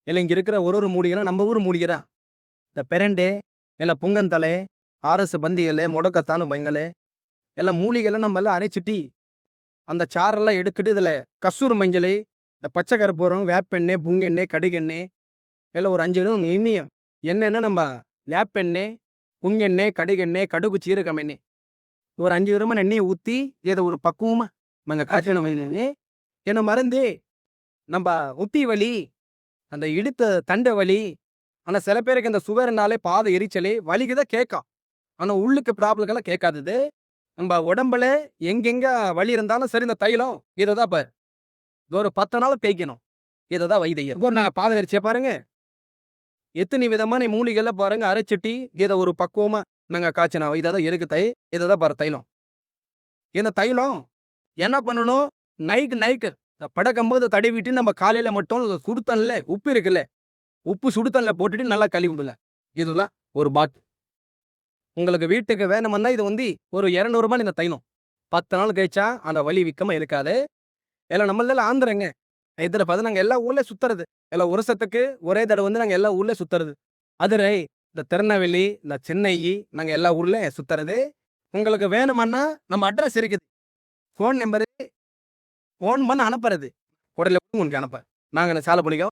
இல்ல இங்க இருக்கிற ஒரு மூலிகைனா நம்ம ஊர் மூலிகை தான். இந்த பெரண்டை, இல்ல புங்கந்தலை, ஆரசு பந்தி இலை, முடக்கத்தான் பைங்கலை, எல்லாம் மூலிகைலாம் நம்ம எல்லாம் அரைச்சிட்டு, அந்த சாரெல்லாம் எடுத்துட்டு இதுல கஸ்தூரி மஞ்சள், இந்த பச்சை கற்பூரம், வேப்பெண்ணெய், புங்கெண்ணெய், கடுகெண்ணெய், எல்லாம் ஒரு 5 எண்ணெயும் எண்ணெய்னா நம்ம வேப்பெண்ணெய், புங்கெண்ணெய், கடுகெண்ணெய், கடுகு, சீரகம் எண்ணெய், ஒரு 5 விதமான எண்ணெயை ஊற்றி இதை ஒரு பக்குவமா நாங்கள் காய்ச்சணும். என்ன மருந்து நம்ம முட்டி வலி, அந்த இடுத்த தண்டை வலி, ஆனால் சில பேருக்கு இந்த சுகர்னாலே பாத எரிச்சல் வலிக்குதான் கேட்கும். ஆனால் உள்ளுக்கு ப்ராப்ளம்லாம் கேட்காதது. நம்ம உடம்புல எங்கெங்க வலி இருந்தாலும் சரி, இந்த தைலம் இதை தான் பாரு, ஒரு 10 நாள் தேய்க்கணும். இதை தான் வைத்தியம். நாங்கள் பாத எரிச்சியை பாருங்க, எத்தனை விதமான மூலிகைலாம் பாருங்க அரைச்சிட்டி இதை ஒரு பக்குவமா நாங்கள் காய்ச்சினோம். இதை தான் இருக்கு இதை தான் பாரு தைலம். இந்த தைலம் என்ன பண்ணணும், நைட்டு படக்கும்போது தடவிட்டு நம்ம காலையில மட்டும் சுடுதண்ணில் உப்பு இருக்குல்ல, உப்பு சுடுதண்ணில் போட்டுட்டு நல்லா கழுவிடல. இதுதான் ஒரு பாட்டு. உங்களுக்கு வீட்டுக்கு வேணும்னா இது வந்து ஒரு 200 ரூபாய். இந்த தைலம் 10 நாள் கழிச்சா அந்த வலி விக்கமா இருக்காது. எல்லாம் நம்மள ஆந்திரங்க, இதில் பார்த்து நாங்கள் எல்லா ஊர்ல சுத்துறது. எல்லாம் வருஷத்துக்கு ஒரே தடவை வந்து நாங்கள் எல்லா ஊர்ல சுத்துறது. மதுரை, இந்த திருநெல்வேலி, இந்த சென்னை, நாங்கள் எல்லா ஊர்ல சுத்துறது. உங்களுக்கு வேணுமானா நம்ம அட்ரஸ் இருக்குது, ஃபோன் நம்பரு, ஃபோன் பண்ண அனுப்புறது, உடனே உங்களுக்கு அனுப்ப நாங்கள் சாலை பண்ணிக்கோ.